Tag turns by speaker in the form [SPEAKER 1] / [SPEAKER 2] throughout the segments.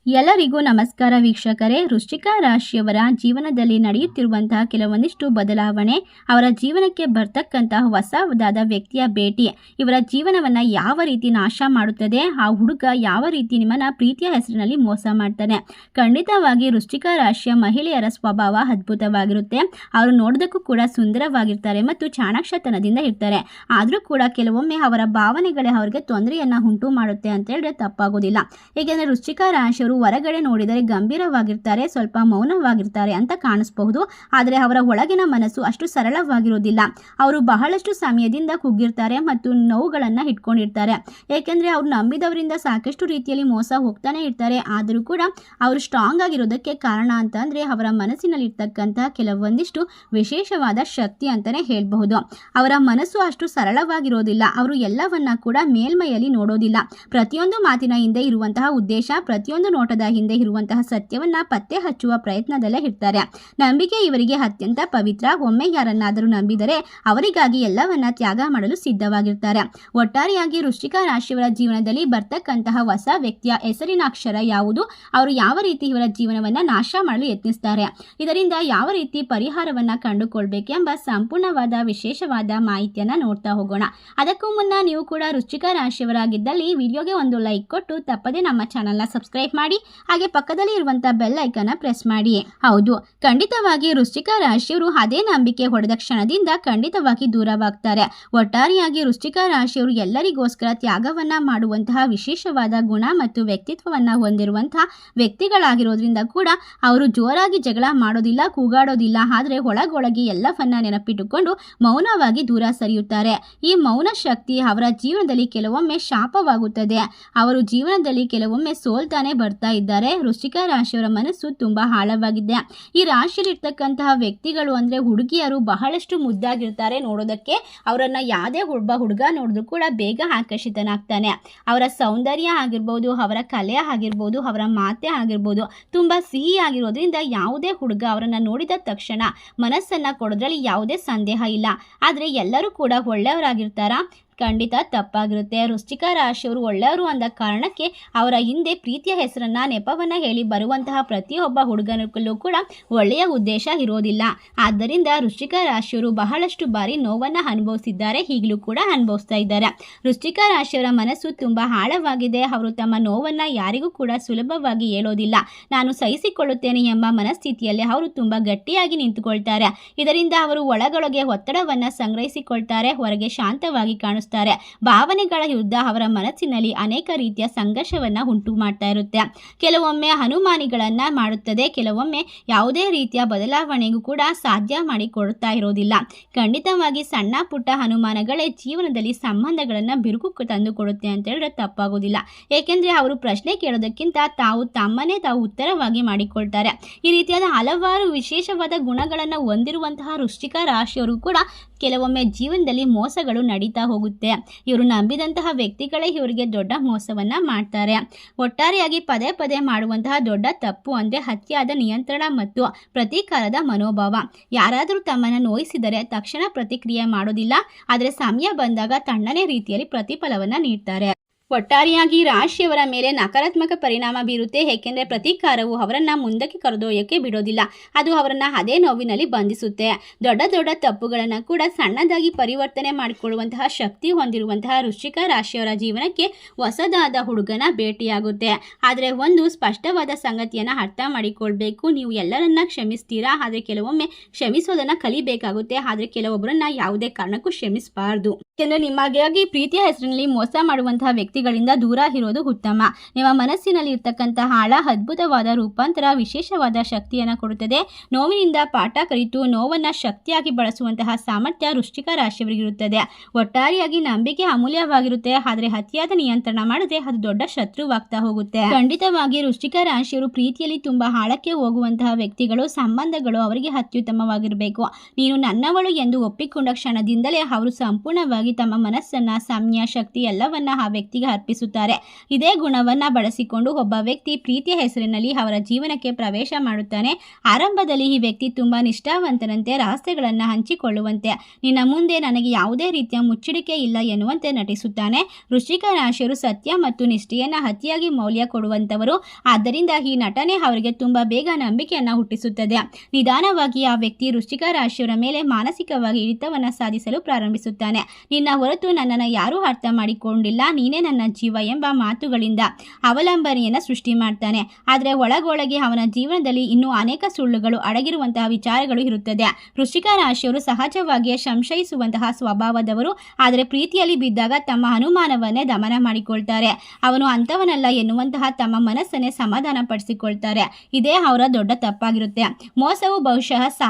[SPEAKER 1] ಎಲ್ಲರಿಗೂ ನಮಸ್ಕಾರ ವೀಕ್ಷಕರೇ. ವೃಶ್ಚಿಕ ರಾಶಿಯವರ ಜೀವನದಲ್ಲಿ ನಡೆಯುತ್ತಿರುವಂತಹ ಕೆಲವೊಂದಿಷ್ಟು ಬದಲಾವಣೆ, ಅವರ ಜೀವನಕ್ಕೆ ಬರ್ತಕ್ಕಂತಹ ಹೊಸದಾದ ವ್ಯಕ್ತಿಯ ಭೇಟಿ ಇವರ ಜೀವನವನ್ನು ಯಾವ ರೀತಿ ನಾಶ ಮಾಡುತ್ತದೆ, ಆ ಹುಡುಗ ಯಾವ ರೀತಿ ನಿಮ್ಮನ್ನ ಪ್ರೀತಿಯ ಹೆಸರಿನಲ್ಲಿ ಮೋಸ ಮಾಡ್ತಾನೆ. ಖಂಡಿತವಾಗಿ ವೃಶ್ಚಿಕ ರಾಶಿಯ ಮಹಿಳೆಯರ ಸ್ವಭಾವ ಅದ್ಭುತವಾಗಿರುತ್ತೆ. ಅವರು ನೋಡೋದಕ್ಕೂ ಕೂಡ ಸುಂದರವಾಗಿರ್ತಾರೆ ಮತ್ತು ಚಾಣಾಕ್ಷತನದಿಂದ ಇರ್ತಾರೆ. ಆದರೂ ಕೂಡ ಕೆಲವೊಮ್ಮೆ ಅವರ ಭಾವನೆಗಳೇ ಅವರಿಗೆ ತೊಂದರೆಯನ್ನು ಉಂಟು ಮಾಡುತ್ತೆ ಅಂತ ಹೇಳಿದ್ರೆ ತಪ್ಪಾಗೋದಿಲ್ಲ. ಏಕೆಂದರೆ ವೃಶ್ಚಿಕ ರಾಶಿಯವರು ಹೊರಗಡೆ ನೋಡಿದರೆ ಗಂಭೀರವಾಗಿರ್ತಾರೆ, ಸ್ವಲ್ಪ ಮೌನವಾಗಿರ್ತಾರೆ ಅಂತ ಕಾಣಿಸಬಹುದು. ಆದರೆ ಅವರ ಒಳಗಿನ ಮನಸ್ಸು ಅಷ್ಟು ಸರಳವಾಗಿರೋದಿಲ್ಲ. ಅವರು ಬಹಳಷ್ಟು ಸಮಯದಿಂದ ಕುಗ್ಗಿರ್ತಾರೆ ಮತ್ತು ನೋವುಗಳನ್ನು ಇಟ್ಕೊಂಡಿರ್ತಾರೆ. ಏಕೆಂದರೆ ಅವ್ರು ನಂಬಿದವರಿಂದ ಸಾಕಷ್ಟು ರೀತಿಯಲ್ಲಿ ಮೋಸ ಹೋಗ್ತಾನೆ ಇರ್ತಾರೆ. ಆದರೂ ಕೂಡ ಅವರು ಸ್ಟ್ರಾಂಗ್ ಆಗಿರೋದಕ್ಕೆ ಕಾರಣ ಅಂತಂದರೆ ಅವರ ಮನಸ್ಸಿನಲ್ಲಿ ಇರ್ತಕ್ಕಂತಹ ಕೆಲವೊಂದಿಷ್ಟು ವಿಶೇಷವಾದ ಶಕ್ತಿ ಅಂತಲೇ ಹೇಳಬಹುದು. ಅವರ ಮನಸ್ಸು ಅಷ್ಟು ಸರಳವಾಗಿರೋದಿಲ್ಲ. ಅವರು ಎಲ್ಲವನ್ನ ಕೂಡ ಮೇಲ್ಮೈಯಲ್ಲಿ ನೋಡೋದಿಲ್ಲ. ಪ್ರತಿಯೊಂದು ಮಾತಿನ ಹಿಂದೆ ಇರುವಂತಹ ಉದ್ದೇಶ, ಪ್ರತಿಯೊಂದು ನೋಟದ ಹಿಂದೆ ಇರುವಂತಹ ಸತ್ಯವನ್ನ ಪತ್ತೆ ಹಚ್ಚುವ ಪ್ರಯತ್ನದಲ್ಲೇ ಇರ್ತಾರೆ. ನಂಬಿಕೆ ಇವರಿಗೆ ಅತ್ಯಂತ ಪವಿತ್ರ. ಒಮ್ಮೆ ಯಾರನ್ನಾದರೂ ನಂಬಿದರೆ ಅವರಿಗಾಗಿ ಎಲ್ಲವನ್ನ ತ್ಯಾಗ ಮಾಡಲು ಸಿದ್ಧವಾಗಿರ್ತಾರೆ. ಒಟ್ಟಾರೆಯಾಗಿ ವೃಶ್ಚಿಕ ರಾಶಿಯವರ ಜೀವನದಲ್ಲಿ ಬರ್ತಕ್ಕಂತಹ ಹೊಸ ವ್ಯಕ್ತಿಯ ಹೆಸರಿನ ಅಕ್ಷರ ಯಾವುದು, ಅವರು ಯಾವ ರೀತಿ ಇವರ ಜೀವನವನ್ನ ನಾಶ ಮಾಡಲು ಯತ್ನಿಸ್ತಾರೆ, ಇದರಿಂದ ಯಾವ ರೀತಿ ಪರಿಹಾರವನ್ನ ಕಂಡುಕೊಳ್ಬೇಕೆಂಬ ಸಂಪೂರ್ಣವಾದ ವಿಶೇಷವಾದ ಮಾಹಿತಿಯನ್ನ ನೋಡ್ತಾ ಹೋಗೋಣ. ಅದಕ್ಕೂ ಮುನ್ನ ನೀವು ಕೂಡ ವೃಶ್ಚಿಕ ರಾಶಿಯವರಾಗಿದ್ದಲ್ಲಿ ವಿಡಿಯೋಗೆ ಒಂದು ಲೈಕ್ ಕೊಟ್ಟು ತಪ್ಪದೆ ನಮ್ಮ ಚಾನಲ್ನ ಸಬ್ಸ್ಕ್ರೈಬ್ ಮಾಡಿ, ಹಾಗೆ ಪಕ್ಕದಲ್ಲಿ ಇರುವಂತಹ ಬೆಲ್ ಐಕನ್ ಪ್ರೆಸ್ ಮಾಡಿ. ಹೌದು, ಖಂಡಿತವಾಗಿ ವೃಶ್ಚಿಕ ರಾಶಿಯವರು ಅದೇ ನಂಬಿಕೆ ಹೊಡೆದ ಕ್ಷಣದಿಂದ ಖಂಡಿತವಾಗಿ ದೂರವಾಗ್ತಾರೆ. ಒಟ್ಟಾರೆಯಾಗಿ ವೃಶ್ಚಿಕ ರಾಶಿಯವರು ಎಲ್ಲರಿಗೋಸ್ಕರ ತ್ಯಾಗವನ್ನ ಮಾಡುವಂತಹ ವಿಶೇಷವಾದ ಗುಣ ಮತ್ತು ವ್ಯಕ್ತಿತ್ವವನ್ನ ಹೊಂದಿರುವಂತಹ ವ್ಯಕ್ತಿಗಳಾಗಿರೋದ್ರಿಂದ ಕೂಡ ಅವರು ಜೋರಾಗಿ ಜಗಳ ಮಾಡೋದಿಲ್ಲ, ಕೂಗಾಡೋದಿಲ್ಲ. ಆದರೆ ಒಳಗೊಳಗೆ ಎಲ್ಲವನ್ನ ನೆನಪಿಟ್ಟುಕೊಂಡು ಮೌನವಾಗಿ ದೂರ ಸರಿಯುತ್ತಾರೆ. ಈ ಮೌನ ಶಕ್ತಿ ಅವರ ಜೀವನದಲ್ಲಿ ಕೆಲವೊಮ್ಮೆ ಶಾಪವಾಗುತ್ತದೆ. ಅವರು ಜೀವನದಲ್ಲಿ ಕೆಲವೊಮ್ಮೆ ಸೋಲ್ತಾನೆ ಬರ್ತಾ ಇದ್ದಾರೆ. ವೃಶ್ಚಿಕ ರಾಶಿಯವರ ಮನಸ್ಸು ತುಂಬಾ ಆಳವಾಗಿದೆ. ಈ ರಾಶಿಯಲ್ಲಿರ್ತಕ್ಕಂತಹ ವ್ಯಕ್ತಿಗಳು ಅಂದ್ರೆ ಹುಡುಗಿಯರು ಬಹಳಷ್ಟು ಮುದ್ದಾಗಿರ್ತಾರೆ ನೋಡೋದಕ್ಕೆ. ಅವರನ್ನ ಯಾವುದೇ ಹುಡುಗ ನೋಡಿದ್ರು ಕೂಡ ಬೇಗ ಆಕರ್ಷಿತನಾಗ್ತಾನೆ. ಅವರ ಸೌಂದರ್ಯ ಆಗಿರ್ಬೋದು, ಅವರ ಕಲೆ ಆಗಿರ್ಬೋದು, ಅವರ ಮಾತೆ ಆಗಿರ್ಬೋದು ತುಂಬಾ ಸಿಹಿ ಆಗಿರೋದ್ರಿಂದ ಯಾವುದೇ ಹುಡುಗ ಅವರನ್ನ ನೋಡಿದ ತಕ್ಷಣ ಮನಸ್ಸನ್ನ ಕೊಡೋದ್ರಲ್ಲಿ ಯಾವುದೇ ಸಂದೇಹ ಇಲ್ಲ. ಆದ್ರೆ ಎಲ್ಲರೂ ಕೂಡ ಒಳ್ಳೆಯವರಾಗಿರ್ತಾರಾ? ಖಂಡಿತ ತಪ್ಪಾಗಿರುತ್ತೆ. ವೃಶ್ಚಿಕ ರಾಶಿಯವರು ಒಳ್ಳೆಯವರು ಅಂದ ಕಾರಣಕ್ಕೆ ಅವರ ಹಿಂದೆ ಪ್ರೀತಿಯ ಹೆಸರನ್ನ ನೆಪವನ್ನ ಹೇಳಿ ಬರುವಂತಹ ಪ್ರತಿಯೊಬ್ಬ ಹುಡುಗನಲ್ಲೂ ಕೂಡ ಒಳ್ಳೆಯ ಉದ್ದೇಶ ಇರೋದಿಲ್ಲ. ಆದ್ದರಿಂದ ವೃಶ್ಚಿಕ ರಾಶಿಯವರು ಬಹಳಷ್ಟು ಬಾರಿ ನೋವನ್ನ ಅನುಭವಿಸಿದ್ದಾರೆ, ಈಗಲೂ ಕೂಡ ಅನುಭವಿಸ್ತಾ ಇದ್ದಾರೆ. ವೃಶ್ಚಿಕ ರಾಶಿಯವರ ಮನಸ್ಸು ತುಂಬಾ ಆಳವಾಗಿದೆ. ಅವರು ತಮ್ಮ ನೋವನ್ನ ಯಾರಿಗೂ ಕೂಡ ಸುಲಭವಾಗಿ ಹೇಳೋದಿಲ್ಲ. ನಾನು ಸಹಿಸಿಕೊಳ್ಳುತ್ತೇನೆ ಎಂಬ ಮನಸ್ಥಿತಿಯಲ್ಲಿ ಅವರು ತುಂಬಾ ಗಟ್ಟಿಯಾಗಿ ನಿಂತುಕೊಳ್ತಾರೆ. ಇದರಿಂದ ಅವರು ಒಳಗೊಳಗೆ ಒತ್ತಡವನ್ನ ಸಂಗ್ರಹಿಸಿಕೊಳ್ತಾರೆ, ಹೊರಗೆ ಶಾಂತವಾಗಿ ಕಾಣಿಸ್ತಾರೆ. ಭಾವನೆಗಳ ಯುದ್ಧ ಅವರ ಮನಸ್ಸಿನಲ್ಲಿ ಅನೇಕ ರೀತಿಯ ಸಂಘರ್ಷವನ್ನ ಉಂಟು ಮಾಡ್ತಾ ಇರುತ್ತೆ. ಕೆಲವೊಮ್ಮೆ ಅನುಮಾನಿಗಳನ್ನ ಮಾಡುತ್ತದೆ, ಕೆಲವೊಮ್ಮೆ ಯಾವುದೇ ರೀತಿಯ ಬದಲಾವಣೆಗೂ ಕೂಡ ಸಾಧ್ಯ ಮಾಡಿ ಕೊಡ್ತಾ ಇರೋದಿಲ್ಲ. ಖಂಡಿತವಾಗಿ ಸಣ್ಣ ಪುಟ್ಟ ಅನುಮಾನಗಳೇ ಜೀವನದಲ್ಲಿ ಸಂಬಂಧಗಳನ್ನ ಬಿರುಕು ತಂದು ಕೊಡುತ್ತೆ ಅಂತ ಹೇಳಿದ್ರೆ ತಪ್ಪಾಗೋದಿಲ್ಲ. ಏಕೆಂದ್ರೆ ಅವರು ಪ್ರಶ್ನೆ ಕೇಳೋದಕ್ಕಿಂತ ತಮ್ಮನ್ನೇ ತಾವು ಉತ್ತರವಾಗಿ ಮಾಡಿಕೊಳ್ತಾರೆ. ಈ ರೀತಿಯಾದ ಹಲವಾರು ವಿಶೇಷವಾದ ಗುಣಗಳನ್ನು ಹೊಂದಿರುವಂತಹ ವೃಶ್ಚಿಕ ರಾಶಿಯವರು ಕೂಡ ಕೆಲವೊಮ್ಮೆ ಜೀವನದಲ್ಲಿ ಮೋಸಗಳು ನಡೀತಾ ಹೋಗುತ್ತೆ. ಇವರು ನಂಬಿದಂತಹ ವ್ಯಕ್ತಿಗಳೇ ಇವರಿಗೆ ದೊಡ್ಡ ಮೋಸವನ್ನ ಮಾಡ್ತಾರೆ. ಒಟ್ಟಾರೆಯಾಗಿ ಪದೇ ಪದೇ ಮಾಡುವಂತಹ ದೊಡ್ಡ ತಪ್ಪು ಅಂದ್ರೆ ಅತಿಯಾದ ನಿಯಂತ್ರಣ ಮತ್ತು ಪ್ರತೀಕಾರದ ಮನೋಭಾವ. ಯಾರಾದರೂ ತಮ್ಮನ್ನು ನೋಯಿಸಿದರೆ ತಕ್ಷಣ ಪ್ರತಿಕ್ರಿಯೆ ಮಾಡೋದಿಲ್ಲ, ಆದರೆ ಸಮಯ ಬಂದಾಗ ತಣ್ಣನೆ ರೀತಿಯಲ್ಲಿ ಪ್ರತಿಫಲವನ್ನ ನೀಡ್ತಾರೆ. ಒಟ್ಟಾರೆಯಾಗಿ ರಾಶಿಯವರ ಮೇಲೆ ನಕಾರಾತ್ಮಕ ಪರಿಣಾಮ ಬೀರುತ್ತೆ. ಏಕೆಂದರೆ ಪ್ರತೀಕಾರವು ಅವರನ್ನ ಮುಂದಕ್ಕೆ ಕರೆದೊಯ್ಯೋಕೆ ಬಿಡೋದಿಲ್ಲ, ಅದು ಅವರನ್ನ ಅದೇ ನೋವಿನಲ್ಲಿ ಬಂಧಿಸುತ್ತೆ. ದೊಡ್ಡ ದೊಡ್ಡ ತಪ್ಪುಗಳನ್ನು ಕೂಡ ಸಣ್ಣದಾಗಿ ಪರಿವರ್ತನೆ ಮಾಡಿಕೊಳ್ಳುವಂತಹ ಶಕ್ತಿ ಹೊಂದಿರುವಂತಹ ವೃಶ್ಚಿಕ ರಾಶಿಯವರ ಜೀವನಕ್ಕೆ ಹೊಸದಾದ ಹುಡುಗನ ಭೇಟಿಯಾಗುತ್ತೆ. ಆದರೆ ಒಂದು ಸ್ಪಷ್ಟವಾದ ಸಂಗತಿಯನ್ನು ಅರ್ಥ ಮಾಡಿಕೊಳ್ಬೇಕು, ನೀವು ಎಲ್ಲರನ್ನ ಕ್ಷಮಿಸ್ತೀರಾ, ಆದರೆ ಕೆಲವೊಮ್ಮೆ ಕ್ಷಮಿಸೋದನ್ನ ಕಲಿಬೇಕಾಗುತ್ತೆ. ಆದರೆ ಕೆಲವೊಬ್ಬರನ್ನ ಯಾವುದೇ ಕಾರಣಕ್ಕೂ ಕ್ಷಮಿಸಬಾರ್ದು. ಯಾಕೆಂದರೆ ನಿಮಗಾಗಿ ಪ್ರೀತಿಯ ಹೆಸರಿನಲ್ಲಿ ಮೋಸ ಮಾಡುವಂತಹ ವ್ಯಕ್ತಿಗಳಿಂದ ದೂರ ಇರೋದು ಉತ್ತಮ. ನಿಮ್ಮ ಮನಸ್ಸಿನಲ್ಲಿ ಇರ್ತಕ್ಕಂತಹ ಆಳ ಅದ್ಭುತವಾದ ರೂಪಾಂತರ ವಿಶೇಷವಾದ ಶಕ್ತಿಯನ್ನು ಕೊಡುತ್ತದೆ. ನೋವಿನಿಂದ ಪಾಠ ಕಲಿತು ನೋವನ್ನ ಶಕ್ತಿಯಾಗಿ ಬಳಸುವಂತಹ ಸಾಮರ್ಥ್ಯ ವೃಶ್ಚಿಕ ರಾಶಿಯವರಿಗಿರುತ್ತದೆ. ಒಟ್ಟಾರೆಯಾಗಿ ನಂಬಿಕೆ ಅಮೂಲ್ಯವಾಗಿರುತ್ತೆ, ಆದರೆ ಅತಿಯಾದ ನಿಯಂತ್ರಣ ಮಾಡದೆ ಅದು ದೊಡ್ಡ ಶತ್ರುವಾಗ್ತಾ ಹೋಗುತ್ತೆ. ಖಂಡಿತವಾಗಿ ವೃಶ್ಚಿಕ ರಾಶಿಯವರು ಪ್ರೀತಿಯಲ್ಲಿ ತುಂಬಾ ಆಳಕ್ಕೆ ಹೋಗುವಂತಹ ವ್ಯಕ್ತಿಗಳು. ಸಂಬಂಧಗಳು ಅವರಿಗೆ ಅತ್ಯುತ್ತಮವಾಗಿರಬೇಕು. ನೀನು ನನ್ನವಳು ಎಂದು ಒಪ್ಪಿಕೊಂಡ ಕ್ಷಣದಿಂದಲೇ ಅವರು ಸಂಪೂರ್ಣವಾಗಿ ತಮ್ಮ ಮನಸ್ಸನ್ನ, ಸಮಯ, ಶಕ್ತಿ ಎಲ್ಲವನ್ನ ಆ ವ್ಯಕ್ತಿಗೆ ಪ್ರೀತಿಗೆ ಅರ್ಪಿಸುತ್ತಾರೆ. ಇದೇ ಗುಣವನ್ನು ಬಳಸಿಕೊಂಡು ಒಬ್ಬ ವ್ಯಕ್ತಿ ಪ್ರೀತಿಯ ಹೆಸರಿನಲ್ಲಿ ಅವರ ಜೀವನಕ್ಕೆ ಪ್ರವೇಶ ಮಾಡುತ್ತಾನೆ. ಆರಂಭದಲ್ಲಿ ಈ ವ್ಯಕ್ತಿ ತುಂಬ ನಿಷ್ಠಾವಂತನಂತೆ ರಹಸ್ಯಗಳನ್ನು ಹಂಚಿಕೊಳ್ಳುವಂತೆ, ನಿನ್ನ ಮುಂದೆ ನನಗೆ ಯಾವುದೇ ರೀತಿಯ ಮುಚ್ಚಳಿಕೆ ಇಲ್ಲ ಎನ್ನುವಂತೆ ನಟಿಸುತ್ತಾನೆ. ವೃಶ್ಚಿಕ ರಾಶಿಯವರು ಸತ್ಯ ಮತ್ತು ನಿಷ್ಠೆಯನ್ನು ಅತಿಯಾಗಿ ಮೌಲ್ಯ ಕೊಡುವಂಥವರು. ಆದ್ದರಿಂದ ಈ ನಟನೆ ಅವರಿಗೆ ತುಂಬ ಬೇಗ ನಂಬಿಕೆಯನ್ನು ಹುಟ್ಟಿಸುತ್ತದೆ. ನಿಧಾನವಾಗಿ ಆ ವ್ಯಕ್ತಿ ವೃಶ್ಚಿಕ ರಾಶಿಯವರ ಮೇಲೆ ಮಾನಸಿಕವಾಗಿ ಹಿಡಿತವನ್ನು ಸಾಧಿಸಲು ಪ್ರಾರಂಭಿಸುತ್ತಾನೆ. ನಿನ್ನ ಹೊರತು ನನ್ನನ್ನು ಯಾರೂ ಅರ್ಥ ಮಾಡಿಕೊಂಡಿಲ್ಲ, ನೀನೇ ನನ್ನ ಜೀವ ಎಂಬ ಮಾತುಗಳಿಂದ ಅವಲಂಬನೆಯನ್ನು ಸೃಷ್ಟಿ ಮಾಡ್ತಾನೆ. ಆದರೆ ಒಳಗೊಳಗೆ ಅವನ ಜೀವನದಲ್ಲಿ ಇನ್ನೂ ಅನೇಕ ಸುಳ್ಳುಗಳು ಅಡಗಿರುವಂತಹ ವಿಚಾರಗಳು ಇರುತ್ತದೆ. ವೃಶ್ಚಿಕ ರಾಶಿಯವರು ಸಹಜವಾಗಿಯೇ ಸಂಶಯಿಸುವಂತಹ ಸ್ವಭಾವದವರು. ಆದರೆ ಪ್ರೀತಿಯಲ್ಲಿ ಬಿದ್ದಾಗ ತಮ್ಮ ಅನುಮಾನವನ್ನೇ ದಮನ ಮಾಡಿಕೊಳ್ತಾರೆ. ಅವನು ಅಂಥವನಲ್ಲ ಎನ್ನುವಂತಹ ತಮ್ಮ ಮನಸ್ಸನ್ನೇ ಸಮಾಧಾನ ಪಡಿಸಿಕೊಳ್ತಾರೆ. ಇದೇ ಅವರ ದೊಡ್ಡ ತಪ್ಪಾಗಿರುತ್ತೆ. ಮೋಸವು ಬಹುಶಃ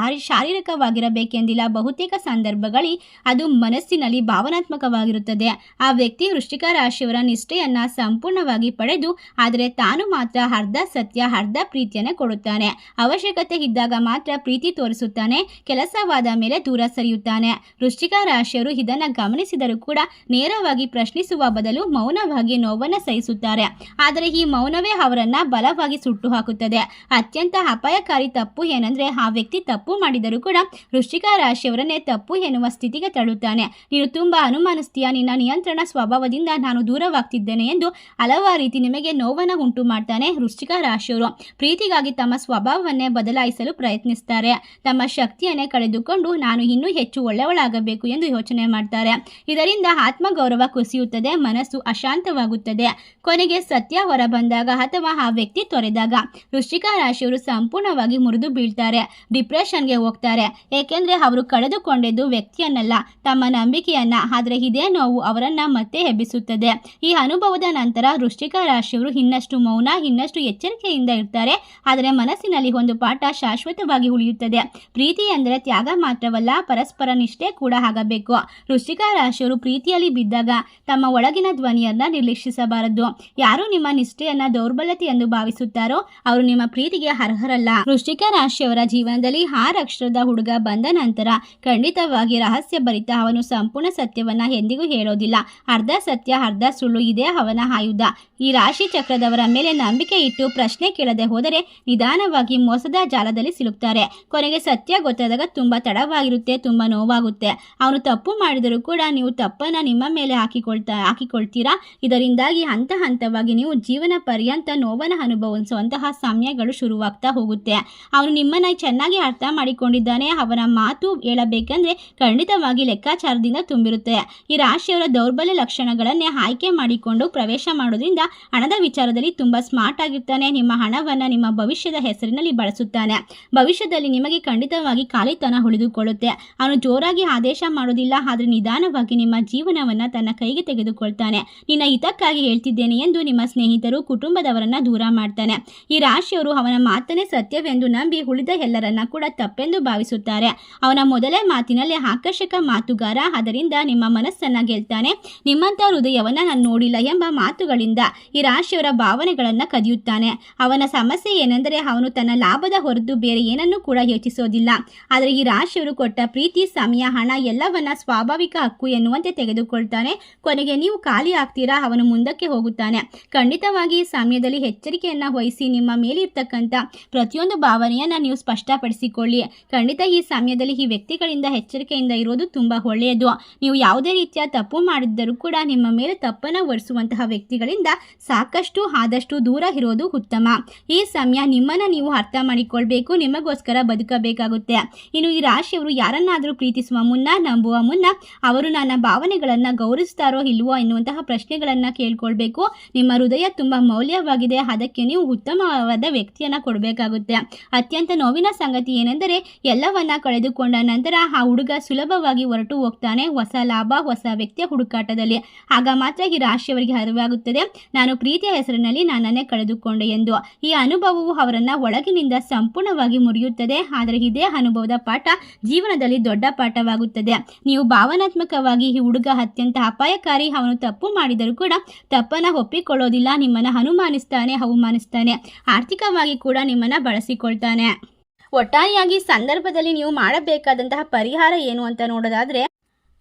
[SPEAKER 1] ಶಾರೀರಿಕವಾಗಿರಬೇಕೆಂದಿಲ್ಲ. ಬಹುತೇಕ ಸಂದರ್ಭಗಳಲ್ಲಿ ಅದು ಮನಸ್ಸಿನಲ್ಲಿ ಭಾವನಾತ್ಮಕವಾಗಿರುತ್ತದೆ. ಆ ವ್ಯಕ್ತಿ ವೃಶ್ಚಿಕ ರಾಶಿಯವರ ನಿಷ್ಠೆಯನ್ನು ಸಂಪೂರ್ಣವಾಗಿ ಪಡೆದು ಆದರೆ ತಾನು ಮಾತ್ರ ಅರ್ಧ ಸತ್ಯ ಅರ್ಧ ಪ್ರೀತಿಯನ್ನು ಕೊಡುತ್ತಾನೆ. ಅವಶ್ಯಕತೆ ಇದ್ದಾಗ ಮಾತ್ರ ಪ್ರೀತಿ ತೋರಿಸುತ್ತಾನೆ, ಕೆಲಸವಾದ ಮೇಲೆ ದೂರ ಸರಿಯುತ್ತಾನೆ. ವೃಶ್ಚಿಕ ರಾಶಿಯವರು ಇದನ್ನು ಗಮನಿಸಿದರೂ ಕೂಡ ನೇರವಾಗಿ ಪ್ರಶ್ನಿಸುವ ಬದಲು ಮೌನವಾಗಿ ನೋವನ್ನು ಸಹಿಸುತ್ತಾರೆ. ಆದರೆ ಈ ಮೌನವೇ ಅವರನ್ನು ಬಲವಾಗಿ ಸುಟ್ಟು ಹಾಕುತ್ತದೆ. ಅತ್ಯಂತ ಅಪಾಯಕಾರಿ ತಪ್ಪು ಏನೆಂದರೆ ಆ ವ್ಯಕ್ತಿ ತಪ್ಪು ಮಾಡಿದರೂ ಕೂಡ ವೃಶ್ಚಿಕ ರಾಶಿಯವರನ್ನೇ ತಪ್ಪು ಎನ್ನುವ ಸ್ಥಿತಿಗೆ ತಳ್ಳುತ್ತಾನೆ. ನೀನು ತುಂಬ ಅನುಮಾನಿಸ್ತೀಯ, ನಿನ್ನ ನಿಯಂತ್ರಣ ಸ್ವಭಾವದಿಂದ ನಾನು ದೂರವಾಗ್ತಿದ್ದೇನೆ ಎಂದು ಹಲವಾರು ರೀತಿ ನಿಮಗೆ ನೋವನ್ನು ಉಂಟು ಮಾಡ್ತಾನೆ. ವೃಶ್ಚಿಕ ರಾಶಿಯವರು ಪ್ರೀತಿಗಾಗಿ ತಮ್ಮ ಸ್ವಭಾವವನ್ನೇ ಬದಲಾಯಿಸಲು ಪ್ರಯತ್ನಿಸ್ತಾರೆ. ತಮ್ಮ ಶಕ್ತಿಯನ್ನೇ ಕಳೆದುಕೊಂಡು ನಾನು ಇನ್ನೂ ಹೆಚ್ಚು ಒಳ್ಳೆಯವಳಾಗಬೇಕು ಎಂದು ಯೋಚನೆ ಮಾಡ್ತಾರೆ. ಇದರಿಂದ ಆತ್ಮಗೌರವ ಕುಸಿಯುತ್ತದೆ, ಮನಸ್ಸು ಅಶಾಂತವಾಗುತ್ತದೆ. ಕೊನೆಗೆ ಸತ್ಯ ಹೊರಬಂದಾಗ ಅಥವಾ ಆ ವ್ಯಕ್ತಿ ತೊರೆದಾಗ ವೃಶ್ಚಿಕ ರಾಶಿಯವರು ಸಂಪೂರ್ಣವಾಗಿ ಮುರಿದು ಬೀಳ್ತಾರೆ, ಡಿಪ್ರೆಷನ್ಗೆ ಹೋಗ್ತಾರೆ. ಏಕೆಂದರೆ ಅವರು ಕಳೆದುಕೊಂಡಿದ್ದು ವ್ಯಕ್ತಿಯನ್ನಲ್ಲ, ತಮ್ಮ ನಂಬಿಕೆಯನ್ನ. ಆದರೆ ಇದೇ ನೋವು ಅವರನ್ನ ಮತ್ತೆ ಎಬ್ಬಿಸುತ್ತದೆ. ಈ ಅನುಭವದ ನಂತರ ವೃಶ್ಚಿಕ ರಾಶಿಯವರು ಇನ್ನಷ್ಟು ಮೌನ, ಇನ್ನಷ್ಟು ಎಚ್ಚರಿಕೆಯಿಂದ ಇರ್ತಾರೆ. ಆದರೆ ಮನಸ್ಸಿನಲ್ಲಿ ಒಂದು ಪಾಠ ಶಾಶ್ವತವಾಗಿ ಉಳಿಯುತ್ತದೆ. ಪ್ರೀತಿ ಎಂದರೆ ತ್ಯಾಗ ಮಾತ್ರವಲ್ಲ, ಪರಸ್ಪರ ನಿಷ್ಠೆ ಕೂಡ ಆಗಬೇಕು. ವೃಶ್ಚಿಕ ರಾಶಿಯವರು ಪ್ರೀತಿಯಲ್ಲಿ ಬಿದ್ದಾಗ ತಮ್ಮ ಒಳಗಿನ ಧ್ವನಿಯನ್ನ ನಿರ್ಲಕ್ಷಿಸಬಾರದು. ಯಾರು ನಿಮ್ಮ ನಿಷ್ಠೆಯನ್ನ ದೌರ್ಬಲ್ಯತೆ ಎಂದು ಭಾವಿಸುತ್ತಾರೋ ಅವರು ನಿಮ್ಮ ಪ್ರೀತಿಗೆ ಅರ್ಹರಲ್ಲ. ವೃಶ್ಚಿಕ ರಾಶಿಯವರ ಜೀವನದಲ್ಲಿ 6 ಅಕ್ಷರದ ಹುಡುಗ ಬಂದ ನಂತರ ಖಂಡಿತವಾಗಿ ರಹಸ್ಯ ಭರಿತ. ಅವನು ಸಂಪೂರ್ಣ ಸತ್ಯವನ್ನ ಎಂದಿಗೂ ಹೇಳೋದಿಲ್ಲ. ಅರ್ಧ ಸತ್ಯ ಅರ್ಧ ಸುಳ್ಳು, ಇದೇ ಅವನ ಆಯುಧ. ಈ ರಾಶಿ ಚಕ್ರದವರ ಮೇಲೆ ನಂಬಿಕೆ ಇಟ್ಟು ಪ್ರಶ್ನೆ ಕೇಳದೆ ಹೋದರೆ ನಿಧಾನವಾಗಿ ಮೋಸದ ಜಾಲದಲ್ಲಿ ಸಿಲುಕ್ತಾರೆ. ಕೊನೆಗೆ ಸತ್ಯ ಗೊತ್ತಾದಾಗ ತುಂಬಾ ತಡವಾಗಿರುತ್ತೆ, ತುಂಬಾ ನೋವಾಗುತ್ತೆ. ಅವನು ತಪ್ಪು ಮಾಡಿದರೂ ಕೂಡ ನೀವು ತಪ್ಪನ್ನ ನಿಮ್ಮ ಮೇಲೆ ಹಾಕಿಕೊಳ್ತೀರಾ. ಇದರಿಂದಾಗಿ ಹಂತ ಹಂತವಾಗಿ ನೀವು ಜೀವನ ಪರ್ಯಂತ ನೋವನ್ನು ಅನುಭವಿಸುವಂತಹ ಸಮಯಗಳು ಶುರುವಾಗ್ತಾ ಹೋಗುತ್ತೆ. ಅವನು ನಿಮ್ಮನ್ನ ಚೆನ್ನಾಗಿ ಅರ್ಥ ಮಾಡಿಕೊಂಡಿದ್ದಾನೆ. ಅವನ ಮಾತು ಹೇಳಬೇಕಂದ್ರೆ ಖಂಡಿತವಾಗಿ ಲೆಕ್ಕಾಚಾರದಿಂದ ತುಂಬಿರುತ್ತೆ. ಈ ರಾಶಿಯವರ ದೌರ್ಬಲ್ಯ ಲಕ್ಷಣಗಳನ್ನೇ ಆಯ್ಕೆ ಮಾಡಿಕೊಂಡು ಪ್ರವೇಶ ಮಾಡೋದ್ರಿಂದ ಹಣದ ವಿಚಾರದಲ್ಲಿ ತುಂಬಾ ಸ್ಮಾರ್ಟ್ ಆಗಿರ್ತಾನೆ. ನಿಮ್ಮ ಹಣವನ್ನ ನಿಮ್ಮ ಭವಿಷ್ಯದ ಹೆಸರಿನಲ್ಲಿ ಬಳಸುತ್ತಾನೆ. ಭವಿಷ್ಯದಲ್ಲಿ ನಿಮಗೆ ಖಂಡಿತವಾಗಿ ಖಾಲಿತನ ಉಳಿದುಕೊಳ್ಳುತ್ತೆ. ಅವನು ಜೋರಾಗಿ ಆದೇಶ ಮಾಡೋದಿಲ್ಲ, ಆದರೆ ನಿಧಾನವಾಗಿ ನಿಮ್ಮ ಜೀವನವನ್ನ ತನ್ನ ಕೈಗೆ ತೆಗೆದುಕೊಳ್ತಾನೆ. ನಿನ್ನ ಹಿತಕ್ಕಾಗಿ ಹೇಳ್ತಿದ್ದೇನೆ ಎಂದು ನಿಮ್ಮ ಸ್ನೇಹಿತರು, ಕುಟುಂಬದವರನ್ನ ದೂರ ಮಾಡ್ತಾನೆ. ಈ ರಾಶಿಯವರು ಅವನ ಮಾತನ್ನೇ ಸತ್ಯವೆಂದು ನಂಬಿ ಉಳಿದ ಎಲ್ಲರನ್ನ ಕೂಡ ತಪ್ಪೆಂದು ಭಾವಿಸುತ್ತಾರೆ. ಅವನ ಮೊದಲೇ ಮಾತಿನಲ್ಲಿ ಆಕರ್ಷಕ ಮಾತುಗಾರ, ಅದರಿಂದ ನಿಮ್ಮ ಮನಸ್ಸನ್ನ ಗೆಲ್ತಾನೆ. ನಿಮ್ಮಂತ ಹೃದಯವನ್ನ ನಾನು ನೋಡಿಲ್ಲ ಎಂಬ ಮಾತುಗಳಿಂದ ಈ ರಾಶಿಯವರ ಭಾವನೆಗಳನ್ನ ಕದಿಯುತ್ತಾನೆ. ಅವನ ಸಮಸ್ಯೆ ಏನೆಂದರೆ ಅವನು ತನ್ನ ಲಾಭದ ಹೊರತು ಬೇರೆ ಏನನ್ನೂ ಕೂಡ ಯೋಚಿಸೋದಿಲ್ಲ. ಆದರೆ ಈ ರಾಶಿಯವರು ಕೊಟ್ಟ ಪ್ರೀತಿ, ಸಮಯ, ಹಣ ಎಲ್ಲವನ್ನ ಸ್ವಾಭಾವಿಕ ಹಕ್ಕು ಎನ್ನುವಂತೆ ತೆಗೆದುಕೊಳ್ತಾನೆ. ಕೊನೆಗೆ ನೀವು ಖಾಲಿ ಆಗ್ತೀರಾ, ಅವನು ಮುಂದಕ್ಕೆ ಹೋಗುತ್ತಾನೆ. ಖಂಡಿತವಾಗಿ ಈ ಸಮಯದಲ್ಲಿ ಎಚ್ಚರಿಕೆಯನ್ನ ವಹಿಸಿ ನಿಮ್ಮ ಮೇಲಿರ್ತಕ್ಕಂಥ ಪ್ರತಿಯೊಂದು ಭಾವನೆಯನ್ನ ನೀವು ಸ್ಪಷ್ಟಪಡಿಸಿಕೊಳ್ಳಿ. ಖಂಡಿತ ಈ ಸಮಯದಲ್ಲಿ ಈ ವ್ಯಕ್ತಿಗಳಿಂದ ಎಚ್ಚರಿಕೆಯಿಂದ ಇರೋದು ತುಂಬಾ ಒಳ್ಳೆಯದು. ನೀವು ಯಾವುದೇ ರೀತಿಯ ತಪ್ಪು ಮಾಡಿದ್ದರೂ ಕೂಡ ನಿಮ್ಮ ಮೇಲೆ ತಪ್ಪನ್ನು ಹೊರಿಸುವಂತಹ ವ್ಯಕ್ತಿಗಳಿಂದ ಸಾಕಷ್ಟು ಆದಷ್ಟು ದೂರ ಇರೋದು ಉತ್ತಮ. ಈ ಸಮಯ ನಿಮ್ಮನ್ನ ನೀವು ಅರ್ಥ ಮಾಡಿಕೊಳ್ಬೇಕು, ನಿಮಗೋಸ್ಕರ ಬದುಕಬೇಕಾಗುತ್ತೆ. ಇನ್ನು ಈ ರಾಶಿಯವರು ಯಾರನ್ನಾದರೂ ಪ್ರೀತಿಸುವ ಮುನ್ನ, ನಂಬುವ ಮುನ್ನ ಅವರು ನನ್ನ ಭಾವನೆಗಳನ್ನ ಗೌರವಿಸ್ತಾರೋ ಇಲ್ವೋ ಎನ್ನುವಂತಹ ಪ್ರಶ್ನೆಗಳನ್ನ ಕೇಳ್ಕೊಳ್ಬೇಕು. ನಿಮ್ಮ ಹೃದಯ ತುಂಬಾ ಮೌಲ್ಯವಾಗಿದೆ, ಅದಕ್ಕೆ ನೀವು ಉತ್ತಮವಾದ ವ್ಯಕ್ತಿಯನ್ನ ಕೊಡಬೇಕಾಗುತ್ತೆ. ಅತ್ಯಂತ ನೋವಿನ ಸಂಗತಿ ಏನೆಂದರೆ ಎಲ್ಲವನ್ನ ಕಳೆದುಕೊಂಡ ನಂತರ ಆ ಹುಡುಗ ಸುಲಭವಾಗಿ ಹೊರಟು ಹೋಗ್ತಾನೆ, ಹೊಸ ಲಾಭ, ಹೊಸ ವ್ಯಕ್ತಿಯ ಹುಡುಕಾಟದಲ್ಲಿ. ಆಗ ಮಾತ್ರ ಈ ರಾಶಿಯವರಿಗೆ ಅರಿವಾಗುತ್ತದೆ, ನಾನು ಪ್ರೀತಿಯ ಹೆಸರಿನಲ್ಲಿ ನನ್ನನ್ನೇ ಕಳೆದುಕೊಂಡೆ ಎಂದು. ಈ ಅನುಭವವು ಅವರನ್ನ ಒಳಗಿನಿಂದ ಸಂಪೂರ್ಣವಾಗಿ ಮುರಿಯುತ್ತದೆ. ಆದರೆ ಇದೇ ಅನುಭವದ ಪಾಠ ಜೀವನದಲ್ಲಿ ದೊಡ್ಡ ಪಾಠವಾಗುತ್ತದೆ. ನೀವು ಭಾವನಾತ್ಮಕವಾಗಿ ಈ ಹುಡುಗ ಅತ್ಯಂತ ಅಪಾಯಕಾರಿ, ಅವನು ತಪ್ಪು ಮಾಡಿದರೂ ಕೂಡ ತಪ್ಪನ್ನ ಒಪ್ಪಿಕೊಳ್ಳೋದಿಲ್ಲ, ನಿಮ್ಮನ್ನ ಅನುಮಾನಿಸ್ತಾನೆ, ಅವಮಾನಿಸ್ತಾನೆ, ಆರ್ಥಿಕವಾಗಿ ಕೂಡ ನಿಮ್ಮನ್ನ ಬಳಸಿಕೊಳ್ತಾನೆ. ಒಟ್ಟಾರೆಯಾಗಿ ಸಂದರ್ಭದಲ್ಲಿ ನೀವು ಮಾಡಬೇಕಾದಂತಹ ಪರಿಹಾರ ಏನು ಅಂತ ನೋಡೋದಾದ್ರೆ,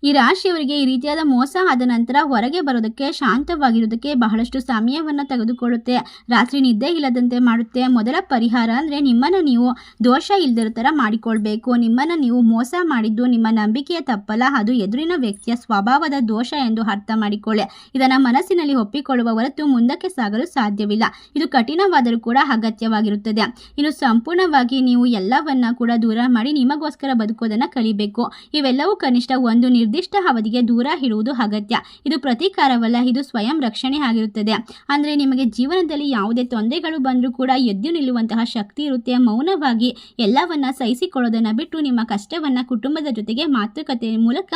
[SPEAKER 1] ಈ ರಾಶಿಯವರಿಗೆ ಈ ರೀತಿಯಾದ ಮೋಸ ಆದ ನಂತರ ಹೊರಗೆ ಬರೋದಕ್ಕೆ, ಶಾಂತವಾಗಿರೋದಕ್ಕೆ ಬಹಳಷ್ಟು ಸಮಯವನ್ನು ತೆಗೆದುಕೊಳ್ಳುತ್ತೆ. ರಾತ್ರಿ ನಿದ್ದೆ ಇಲ್ಲದಂತೆ ಮಾಡುತ್ತೆ. ಮೊದಲ ಪರಿಹಾರ ಅಂದರೆ ನಿಮ್ಮನ್ನು ನೀವು ದೋಷ ಇಲ್ದಿರೋ ಥರ ಮಾಡಿಕೊಳ್ಬೇಕು. ನಿಮ್ಮನ್ನು ನೀವು ಮೋಸ ಮಾಡಿದ್ದು ನಿಮ್ಮ ನಂಬಿಕೆಯ ತಪ್ಪಲ್ಲ, ಅದು ಎದುರಿನ ವ್ಯಕ್ತಿಯ ಸ್ವಭಾವದ ದೋಷ ಎಂದು ಅರ್ಥ ಮಾಡಿಕೊಳ್ಳಿ. ಇದನ್ನು ಮನಸ್ಸಿನಲ್ಲಿ ಒಪ್ಪಿಕೊಳ್ಳುವ ಹೊರತು ಮುಂದಕ್ಕೆ ಸಾಗಲು ಸಾಧ್ಯವಿಲ್ಲ. ಇದು ಕಠಿಣವಾದರೂ ಕೂಡ ಅಗತ್ಯವಾಗಿರುತ್ತದೆ. ಇನ್ನು ಸಂಪೂರ್ಣವಾಗಿ ನೀವು ಎಲ್ಲವನ್ನ ಕೂಡ ದೂರ ಮಾಡಿ ನಿಮಗೋಸ್ಕರ ಬದುಕೋದನ್ನು ಕಲಿಬೇಕು. ಇವೆಲ್ಲವೂ ಕನಿಷ್ಠ ಒಂದು ನಿರ್ದಿಷ್ಟ ಅವಧಿಗೆ ದೂರ ಇಡುವುದು ಅಗತ್ಯ. ಇದು ಪ್ರತೀಕಾರವಲ್ಲ, ಇದು ಸ್ವಯಂ ರಕ್ಷಣೆ ಆಗಿರುತ್ತದೆ. ಅಂದರೆ ನಿಮಗೆ ಜೀವನದಲ್ಲಿ ಯಾವುದೇ ತೊಂದರೆಗಳು ಬಂದರೂ ಕೂಡ ಎದ್ದು ನಿಲ್ಲುವಂತಹ ಶಕ್ತಿ ಇರುತ್ತೆ. ಮೌನವಾಗಿ ಎಲ್ಲವನ್ನ ಸಹಿಸಿಕೊಳ್ಳೋದನ್ನ ಬಿಟ್ಟು ನಿಮ್ಮ ಕಷ್ಟವನ್ನ ಕುಟುಂಬದ ಜೊತೆಗೆ ಮಾತುಕತೆಯ ಮೂಲಕ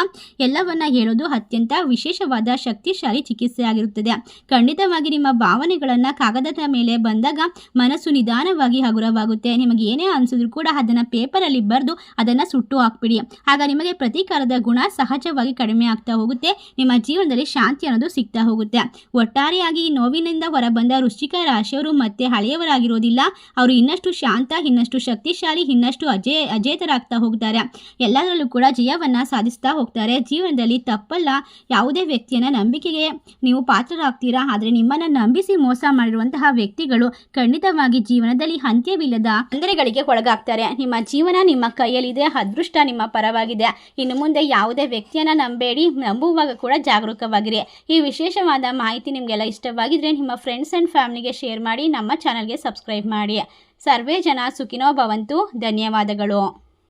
[SPEAKER 1] ಎಲ್ಲವನ್ನ ಹೇಳೋದು ಅತ್ಯಂತ ವಿಶೇಷವಾದ ಶಕ್ತಿಶಾಲಿ ಚಿಕಿತ್ಸೆ ಆಗಿರುತ್ತದೆ. ಖಂಡಿತವಾಗಿ ನಿಮ್ಮ ಭಾವನೆಗಳನ್ನ ಕಾಗದದ ಮೇಲೆ ಬಂದಾಗ ಮನಸ್ಸು ನಿಧಾನವಾಗಿ ಹಗುರವಾಗುತ್ತೆ. ನಿಮಗೆ ಏನೇ ಅನಿಸಿದ್ರು ಕೂಡ ಅದನ್ನ ಪೇಪರಲ್ಲಿ ಬರೆದು ಅದನ್ನ ಸುಟ್ಟು ಹಾಕ್ಬಿಡಿ. ಆಗ ನಿಮಗೆ ಪ್ರತೀಕಾರದ ಗುಣ ಸಹಜವಾಗಿ ಕಡಿಮೆ ಆಗ್ತಾ ಹೋಗುತ್ತೆ. ನಿಮ್ಮ ಜೀವನದಲ್ಲಿ ಶಾಂತಿ ಅನ್ನೋದು ಸಿಗ್ತಾ ಹೋಗುತ್ತೆ. ಒಟ್ಟಾರೆಯಾಗಿ ಈ ನೋವಿನಿಂದ ಹೊರಬಂದ ವೃಶ್ಚಿಕ ರಾಶಿಯವರು ಮತ್ತೆ ಹಳೆಯವರಾಗಿರೋದಿಲ್ಲ. ಅವರು ಇನ್ನಷ್ಟು ಶಾಂತ, ಇನ್ನಷ್ಟು ಶಕ್ತಿಶಾಲಿ, ಇನ್ನಷ್ಟು ಅಜೇತರಾಗ್ತಾ ಹೋಗ್ತಾರೆ. ಎಲ್ಲದರಲ್ಲೂ ಕೂಡ ಜಯವನ್ನ ಸಾಧಿಸ್ತಾ ಹೋಗ್ತಾರೆ. ಜೀವನದಲ್ಲಿ ತಪ್ಪಲ್ಲ, ಯಾವುದೇ ವ್ಯಕ್ತಿಯನ್ನ ನಂಬಿಕೆಗೆ ನೀವು ಪಾತ್ರರಾಗ್ತೀರಾ. ಆದರೆ ನಿಮ್ಮನ್ನ ನಂಬಿಸಿ ಮೋಸ ಮಾಡಿರುವಂತಹ ವ್ಯಕ್ತಿಗಳು ಖಂಡಿತವಾಗಿ ಜೀವನದಲ್ಲಿ ಅಂತ್ಯವಿಲ್ಲದ ತೊಂದರೆಗಳಿಗೆ ಒಳಗಾಗ್ತಾರೆ. ನಿಮ್ಮ ಜೀವನ ನಿಮ್ಮ ಕೈಯಲ್ಲಿದೆ, ಅದೃಷ್ಟ ನಿಮ್ಮ ಪರವಾಗಿದೆ. ಇನ್ನು ಮುಂದೆ ಯಾವುದೇ ವ್ಯಕ್ತಿಯನ್ನ ನಂಬೇಡಿ, ನಂಬುವಾಗ ಕೂಡ ಜಾಗರೂಕವಾಗಿರಿ. ಈ ವಿಶೇಷವಾದ ಮಾಹಿತಿ ನಿಮಗೆಲ್ಲ ಇಷ್ಟವಾಗಿದ್ರೆ ನಿಮ್ಮ ಫ್ರೆಂಡ್ಸ್ ಆ್ಯಂಡ್ ಫ್ಯಾಮಿಲಿಗೆ ಶೇರ್ ಮಾಡಿ, ನಮ್ಮ ಚಾನಲ್ಗೆ ಸಬ್ಸ್ಕ್ರೈಬ್ ಮಾಡಿ. ಸರ್ವೇ ಜನ ಸುಖಿನೋ ಭವಂತು. ಧನ್ಯವಾದಗಳು.